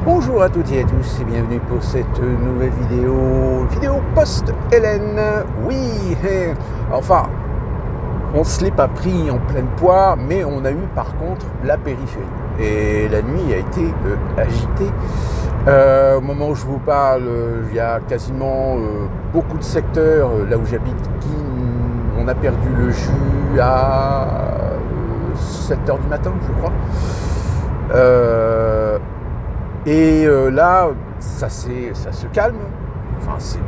Bonjour à toutes et à tous et bienvenue pour cette nouvelle vidéo post-Hélène. Oui, enfin, on se l'est pas pris en pleine poire, mais on a eu par contre la périphérie. Et la nuit a été agitée. Au moment où je vous parle, il y a quasiment beaucoup de secteurs, là où j'habite, on a perdu le jus à 7h du matin, je crois. Et là, ça se calme. Enfin, c'est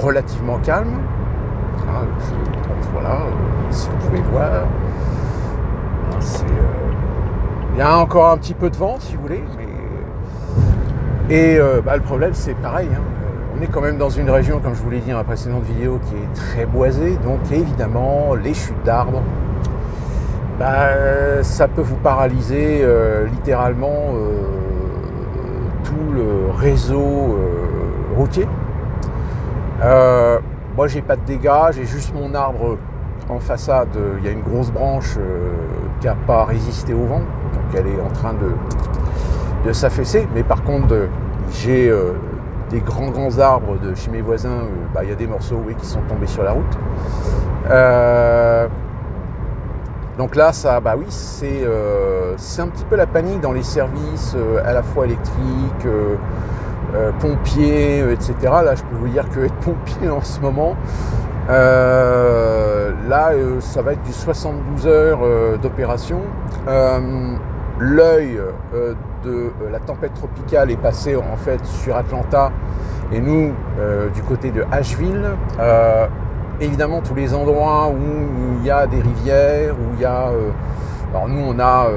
relativement calme. Hein, voilà, si vous pouvez voir. Il y a encore un petit peu de vent, si vous voulez. Et le problème, c'est pareil. Hein, on est quand même dans une région, comme je vous l'ai dit dans la précédente vidéo, qui est très boisée. Donc, évidemment, les chutes d'arbres, ça peut vous paralyser littéralement tout le réseau routier. Moi, j'ai pas de dégâts, j'ai juste mon arbre en façade. Il y a une grosse branche qui n'a pas résisté au vent, donc elle est en train de s'affaisser. Mais par contre, j'ai des grands arbres de chez mes voisins. Il y a des morceaux qui sont tombés sur la route. Donc là, c'est un petit peu la panique dans les services, à la fois électriques, pompiers, etc. Là, je peux vous dire que être pompier en ce moment, ça va être du 72 heures d'opération. L'œil de la tempête tropicale est passé en fait sur Atlanta et nous, du côté de Asheville. Évidemment, tous les endroits où il y a des rivières, où il y a... alors nous, on a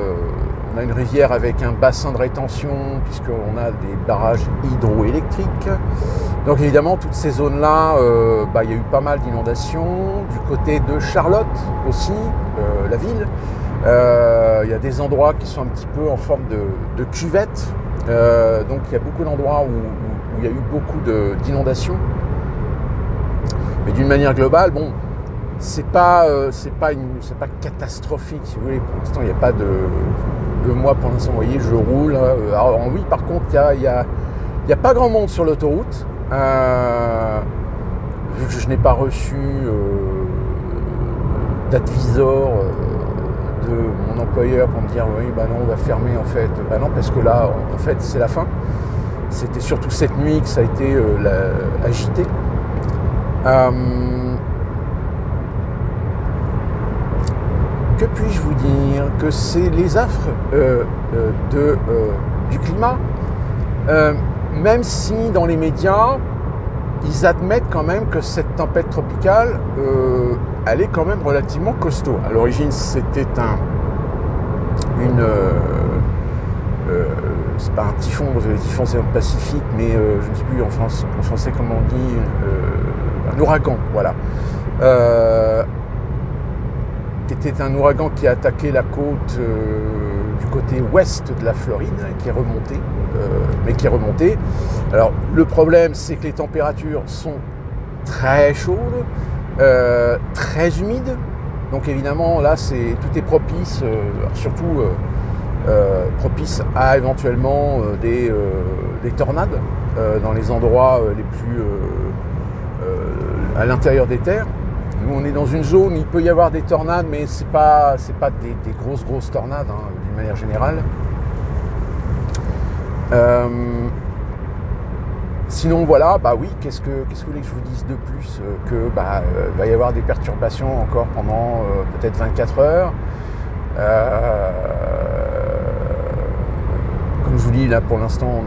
une rivière avec un bassin de rétention, puisqu'on a des barrages hydroélectriques. Donc évidemment, toutes ces zones-là, il y a eu pas mal d'inondations. Du côté de Charlotte aussi, la ville, il y a des endroits qui sont un petit peu en forme de cuvette. Donc il y a beaucoup d'endroits où il y a eu beaucoup d'inondations. Mais d'une manière globale, c'est pas catastrophique, si vous voulez. Pour l'instant, il n'y a pas de moi, pour l'instant, vous voyez, je roule. Alors oui, par contre, il y a pas grand monde sur l'autoroute. Vu que je n'ai pas reçu d'advisor de mon employeur pour me dire oui, non, on va fermer en fait. Non, parce que là, en fait, c'est la fin. C'était surtout cette nuit que ça a été agité. Que puis-je vous dire? Que c'est les affres du climat, même si dans les médias ils admettent quand même que cette tempête tropicale elle est quand même relativement costaud. À l'origine, c'était c'est pas un typhon, le typhon c'est un Pacifique, mais je ne sais plus en français comment on dit, un ouragan, voilà. Qui était un ouragan qui a attaqué la côte du côté ouest de la Floride, qui est remonté. Alors le problème, c'est que les températures sont très chaudes, très humides. Donc évidemment, là, tout est propice, surtout propice à éventuellement des tornades dans les endroits les plus à l'intérieur des terres. Nous, on est dans une zone où il peut y avoir des tornades, mais c'est pas des grosses tornades, hein, d'une manière générale. Sinon, voilà, oui, qu'est-ce que vous voulez que je vous dise de plus? Va y avoir des perturbations encore pendant peut-être 24 heures. Comme je vous dis, là, pour l'instant,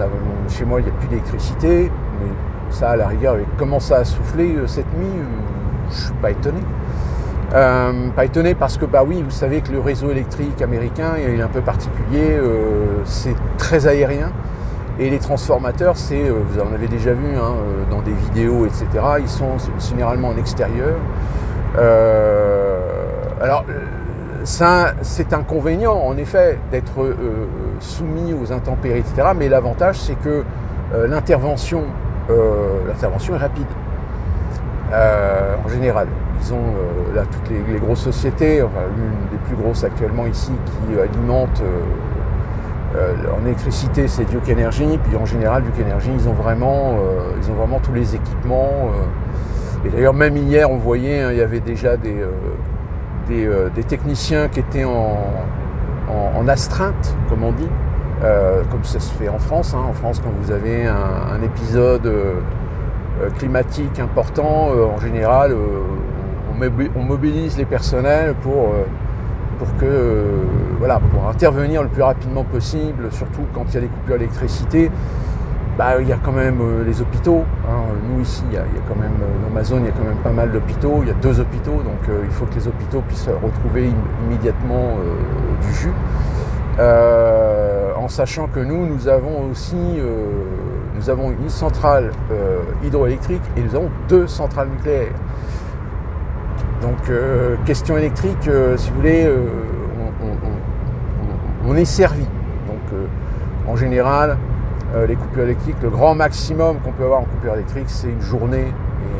chez moi, il n'y a plus d'électricité, mais ça, à la rigueur, avec comment ça a soufflé cette nuit, je ne suis pas étonné. Pas étonné parce que, oui, vous savez que le réseau électrique américain, il est un peu particulier, c'est très aérien. Et les transformateurs, vous en avez déjà vu dans des vidéos, etc. Ils sont généralement en extérieur. Alors, ça, c'est inconvénient, en effet, d'être soumis aux intempéries, etc. Mais l'avantage, c'est que l'intervention est rapide. En général, ils ont là toutes les grosses sociétés, l'une des plus grosses actuellement ici, qui alimente En électricité, c'est Duke Energy, puis en général, Duke Energy, ils ont vraiment tous les équipements. Et d'ailleurs, même hier, on voyait, il y avait déjà des techniciens qui étaient en astreinte, comme on dit, comme ça se fait en France. En France, quand vous avez un épisode climatique important, en général, on mobilise les personnels pour intervenir le plus rapidement possible, surtout quand il y a des coupures d'électricité. Il y a quand même les hôpitaux. Nous ici, il y a quand même, dans ma zone, il y a quand même pas mal d'hôpitaux. Il y a 2 hôpitaux, donc il faut que les hôpitaux puissent retrouver immédiatement du jus. En sachant que nous avons aussi une centrale hydroélectrique et nous avons 2 centrales nucléaires. Donc, question électrique, si vous voulez, on est servi. Donc, en général, les coupures électriques, le grand maximum qu'on peut avoir en coupure électrique, c'est une journée,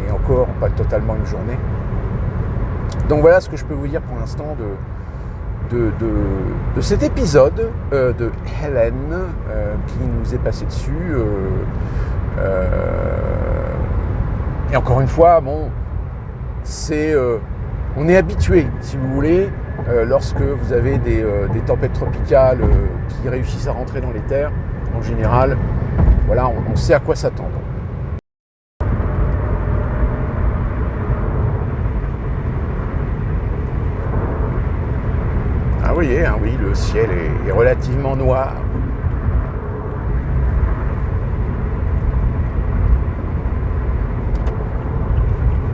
et encore, pas totalement une journée. Donc, voilà ce que je peux vous dire pour l'instant de cet épisode de Hélène qui nous est passé dessus. Et encore une fois, on est habitué, si vous voulez, lorsque vous avez des tempêtes tropicales qui réussissent à rentrer dans les terres. En général, voilà, on sait à quoi s'attendre. Ah oui, le ciel est relativement noir.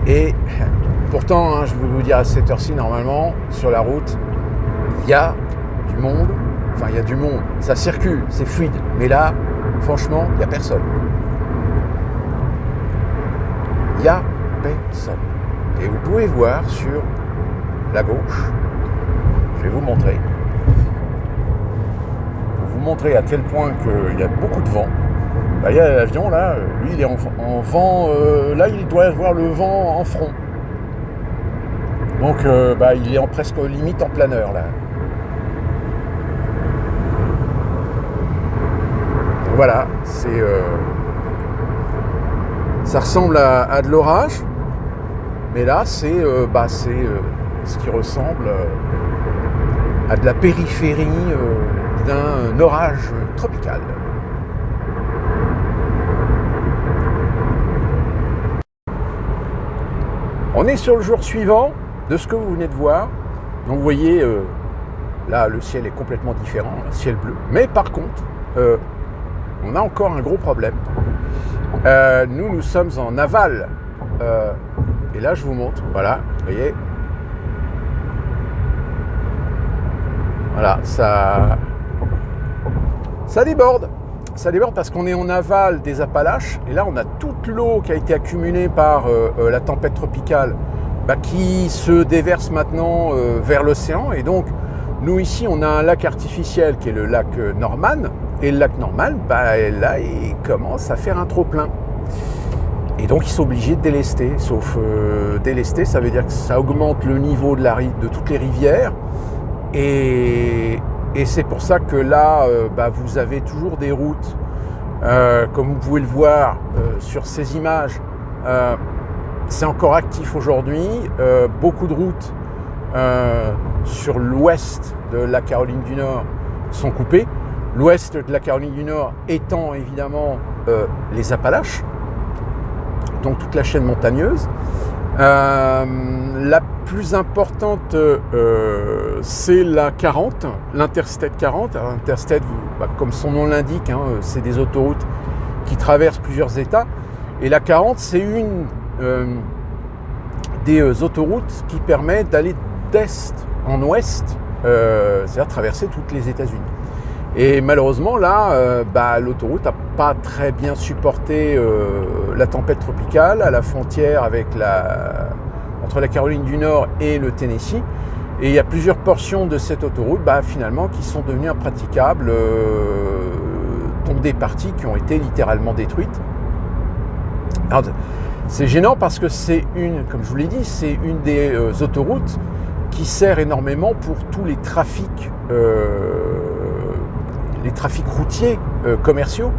Et pourtant, je vais vous dire, à cette heure-ci, normalement, sur la route, il y a du monde. Enfin, il y a du monde. Ça circule, c'est fluide. Mais là, franchement, il n'y a personne. Il n'y a personne. Et vous pouvez voir sur la gauche, je vais vous montrer. Pour vous montrer à tel point qu'il y a beaucoup de vent. Il y a l'avion, là, lui, il est en vent. Là, il doit avoir le vent en front. Donc, il est presque limite en planeur, là. Voilà, ça ressemble à de l'orage, mais là, c'est ce qui ressemble à de la périphérie d'un orage tropical. On est sur le jour suivant de ce que vous venez de voir. Donc vous voyez, là le ciel est complètement différent, un ciel bleu. Mais par contre, on a encore un gros problème. Nous sommes en aval. Et là je vous montre, voilà, vous voyez. Voilà, ça déborde. Ça déborde parce qu'on est en aval des Appalaches. Et là, on a toute l'eau qui a été accumulée par la tempête tropicale qui se déverse maintenant vers l'océan. Et donc, nous, ici, on a un lac artificiel qui est le lac Norman. Et le lac Norman, là, il commence à faire un trop-plein. Et donc, ils sont obligés de délester. Sauf délester, ça veut dire que ça augmente le niveau de toutes les rivières. Et c'est pour ça que là, vous avez toujours des routes, comme vous pouvez le voir sur ces images. C'est encore actif aujourd'hui. Beaucoup de routes sur l'ouest de la Caroline du Nord sont coupées. L'ouest de la Caroline du Nord étant évidemment les Appalaches, donc toute la chaîne montagneuse. La plus importante, c'est la 40, l'Interstate 40. Alors, Interstate, comme son nom l'indique, c'est des autoroutes qui traversent plusieurs États. Et la 40, c'est une des autoroutes qui permet d'aller d'est en ouest, c'est-à-dire traverser toutes les États-Unis. Et malheureusement, là, l'autoroute n'a pas très bien supporté la tempête tropicale à la frontière entre la Caroline du Nord et le Tennessee. Et il y a plusieurs portions de cette autoroute finalement qui sont devenues impraticables, dont des parties qui ont été littéralement détruites. Alors, c'est gênant parce que comme je vous l'ai dit, c'est une des autoroutes qui sert énormément pour tous les trafics, les trafics routiers commerciaux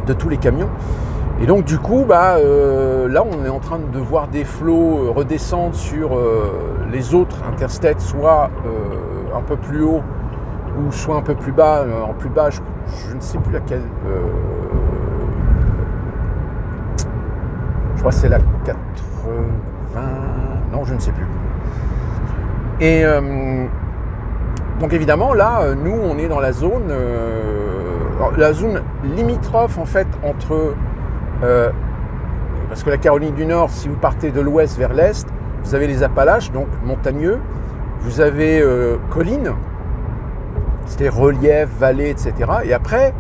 de tous les camions. Et donc du coup, là on est en train de voir des flots redescendre sur les autres interstates, soit un peu plus haut ou soit un peu plus bas. En plus bas, je ne sais plus laquelle. Je crois que c'est la 80. Non, je ne sais plus. Et donc évidemment, là, nous, on est dans la zone limitrophe en fait entre parce que la Caroline du Nord, si vous partez de l'ouest vers l'est, vous avez les Appalaches, donc montagneux, vous avez collines, c'est relief, vallées, etc. Et après,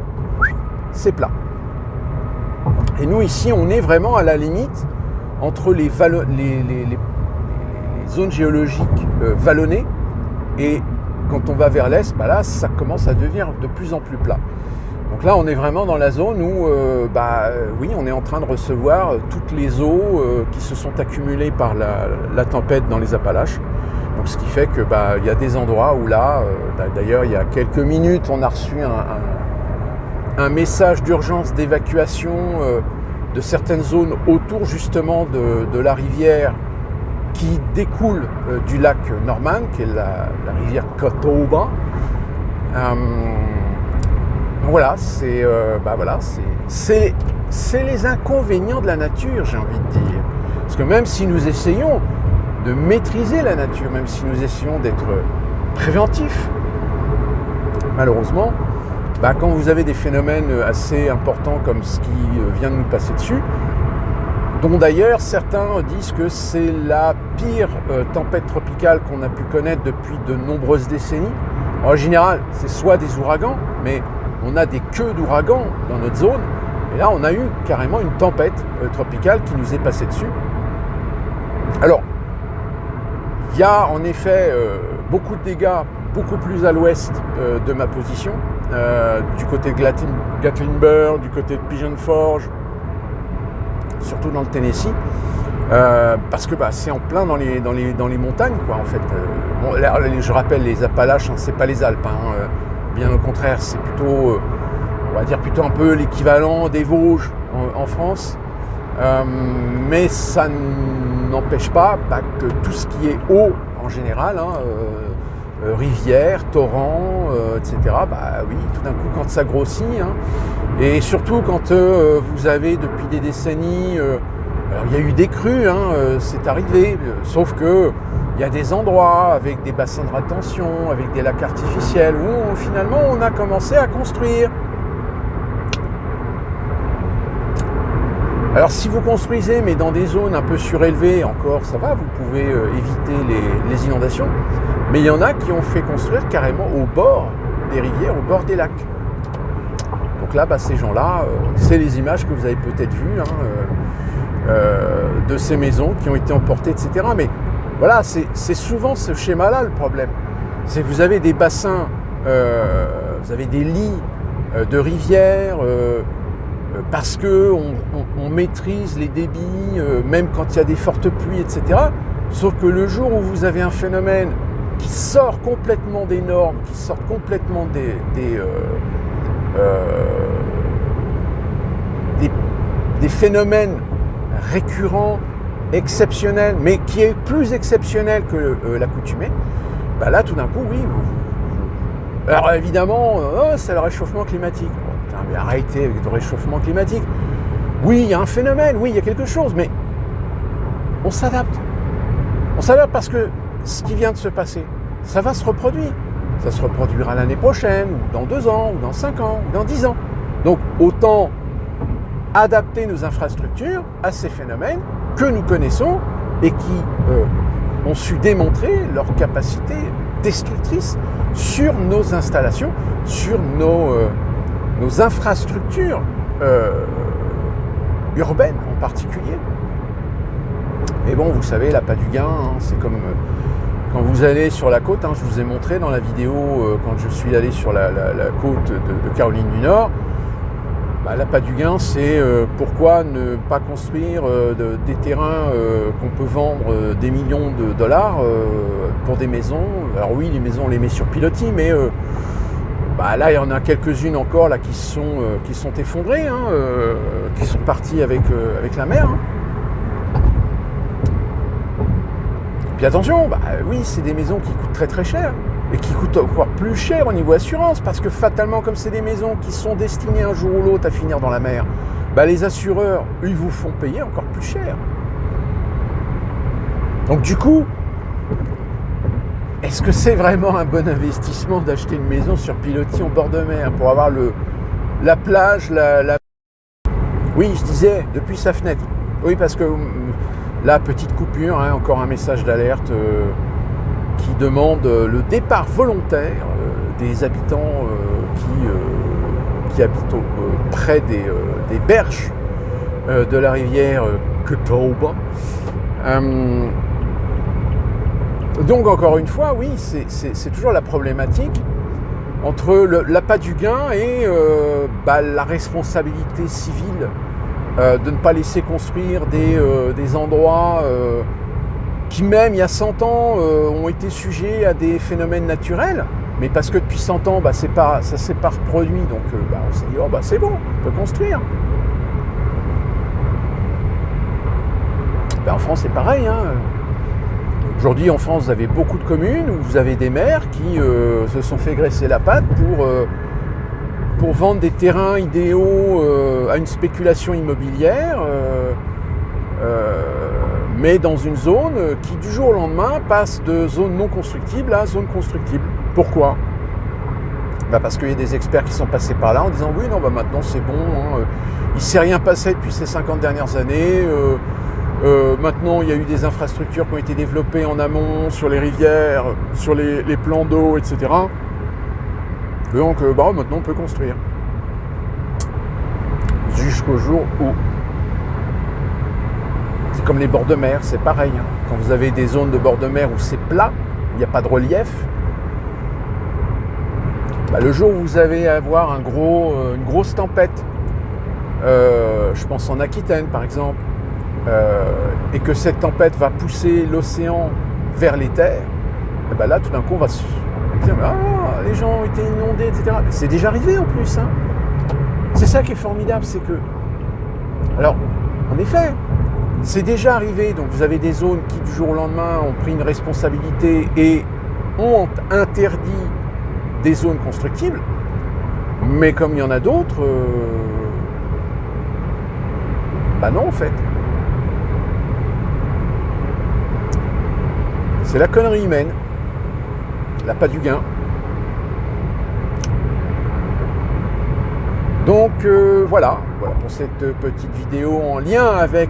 c'est plat. Et nous ici, on est vraiment à la limite entre les zones géologiques vallonnées, et quand on va vers l'est, là, ça commence à devenir de plus en plus plat. Donc là, on est vraiment dans la zone où, oui, on est en train de recevoir toutes les eaux qui se sont accumulées par la tempête dans les Appalaches. Donc ce qui fait que il y a des endroits où là, d'ailleurs, il y a quelques minutes, on a reçu un message d'urgence d'évacuation de certaines zones autour justement de la rivière qui découle du lac Norman, qui est la rivière Catawba. Voilà, c'est les inconvénients de la nature, j'ai envie de dire. Parce que même si nous essayons de maîtriser la nature, même si nous essayons d'être préventifs, malheureusement, quand vous avez des phénomènes assez importants comme ce qui vient de nous passer dessus, dont d'ailleurs certains disent que c'est la pire tempête tropicale qu'on a pu connaître depuis de nombreuses décennies. En général, c'est soit des ouragans, mais on a des queues d'ouragans dans notre zone, et là on a eu carrément une tempête tropicale qui nous est passée dessus. Alors, il y a en effet beaucoup de dégâts, beaucoup plus à l'ouest de ma position, du côté de Gatlinburg, du côté de Pigeon Forge, surtout dans le Tennessee, parce que c'est en plein dans les montagnes, quoi, en fait. Je rappelle, les Appalaches, c'est pas les Alpes, bien au contraire, c'est plutôt, on va dire plutôt un peu l'équivalent des Vosges en France, mais ça n'empêche pas que tout ce qui est eau en général, rivières, torrents, etc., oui, tout d'un coup, quand ça grossit, et surtout quand vous avez depuis des décennies, alors il y a eu des crues, c'est arrivé, sauf que il y a des endroits avec des bassins de rétention, avec des lacs artificiels, où finalement on a commencé à construire. Alors si vous construisez, mais dans des zones un peu surélevées, encore ça va, vous pouvez éviter les inondations, mais il y en a qui ont fait construire carrément au bord des rivières, au bord des lacs. Donc là, ces gens-là, c'est les images que vous avez peut-être vues de ces maisons qui ont été emportées, etc. Mais voilà, c'est souvent ce schéma-là le problème. C'est que vous avez des bassins, vous avez des lits de rivières, parce qu'on maîtrise les débits, même quand il y a des fortes pluies, etc. Sauf que le jour où vous avez un phénomène qui sort complètement des normes, qui sort complètement des phénomènes récurrents, exceptionnel, mais qui est plus exceptionnel que l'accoutumée, là tout d'un coup, oui. Alors évidemment, c'est le réchauffement climatique. Putain, mais arrêtez avec le réchauffement climatique. Oui, il y a un phénomène, oui, il y a quelque chose, mais on s'adapte. On s'adapte parce que ce qui vient de se passer, ça va se reproduire. Ça se reproduira l'année prochaine, ou dans 2 ans, ou dans 5 ans, ou dans 10 ans. Donc autant adapter nos infrastructures à ces phénomènes que nous connaissons et qui ont su démontrer leur capacité destructrice sur nos installations, sur nos infrastructures urbaines en particulier. Mais bon, vous savez, l'appât du gain, c'est comme quand vous allez sur la côte, je vous ai montré dans la vidéo quand je suis allé sur la côte de Caroline du Nord. L'appât du gain, c'est pourquoi ne pas construire des terrains qu'on peut vendre des millions de dollars pour des maisons. Alors oui, les maisons, on les met sur pilotis, mais Bah là, il y en a quelques-unes encore là, qui sont effondrées, hein, qui sont parties avec la mer. Hein. Puis attention, bah, oui, c'est des maisons qui coûtent très très cher. Et qui coûtent encore plus cher au niveau assurance. Parce que fatalement, comme c'est des maisons qui sont destinées un jour ou l'autre à finir dans la mer, bah, les assureurs, eux, ils vous font payer encore plus cher. Donc du coup, est-ce que c'est vraiment un bon investissement d'acheter une maison sur pilotis en bord de mer pour avoir la plage, Oui, je disais, depuis sa fenêtre. Oui, parce que là, petite coupure, hein, encore un message d'alerte qui demande le départ volontaire des habitants qui habitent près des berges de la rivière Catawba. Donc encore une fois, oui, c'est toujours la problématique entre l'appât du gain et la responsabilité civile de ne pas laisser construire des endroits qui même il y a 100 ans ont été sujets à des phénomènes naturels, mais parce que depuis 100 ans, ça ne s'est pas reproduit, donc on s'est dit, c'est bon, on peut construire. En France, c'est pareil. Hein. Aujourd'hui, en France, vous avez beaucoup de communes où vous avez des maires qui se sont fait graisser la patte pour vendre des terrains idéaux à une spéculation immobilière, mais dans une zone qui, du jour au lendemain, passe de zone non constructible à zone constructible. Pourquoi ? Parce qu'il y a des experts qui sont passés par là en disant « Oui, non, maintenant c'est bon, hein, il ne s'est rien passé depuis ces 50 dernières années, maintenant il y a eu des infrastructures qui ont été développées en amont, sur les rivières, sur les plans d'eau, etc. Donc maintenant on peut construire. » Jusqu'au jour où... C'est comme les bords de mer, c'est pareil. Hein. Quand vous avez des zones de bord de mer où c'est plat, où il n'y a pas de relief, le jour où vous allez avoir une grosse tempête, je pense en Aquitaine par exemple, et que cette tempête va pousser l'océan vers les terres, et là tout d'un coup on va se dire les gens ont été inondés, etc. Mais c'est déjà arrivé en plus. Hein. C'est ça qui est formidable, c'est que... Alors, en effet, c'est déjà arrivé, donc vous avez des zones qui du jour au lendemain ont pris une responsabilité et ont interdit des zones constructibles, mais comme il y en a d'autres, non en fait. C'est la connerie humaine, l'appât du gain. Donc voilà pour cette petite vidéo en lien avec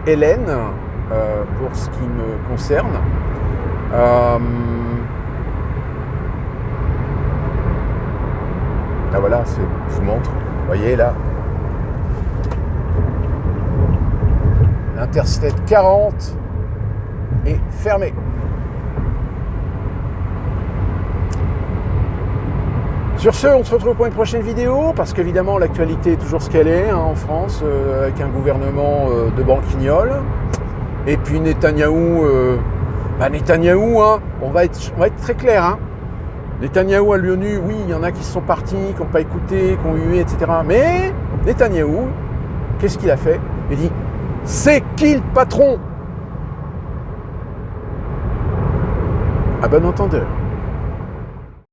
Hélène, pour ce qui me concerne. Voilà, je vous montre, vous voyez là, l'Interstate 40 est fermé. Sur ce, on se retrouve pour une prochaine vidéo, parce qu'évidemment l'actualité est toujours ce qu'elle est en France, avec un gouvernement de branquignoles. Et puis Netanyahou, on va être très clair. Hein. Netanyahou à l'ONU, oui, il y en a qui sont partis, qui n'ont pas écouté, qui ont hué, etc. Mais Netanyahou, qu'est-ce qu'il a fait ? Il dit, c'est qui le patron ? À bon entendeur.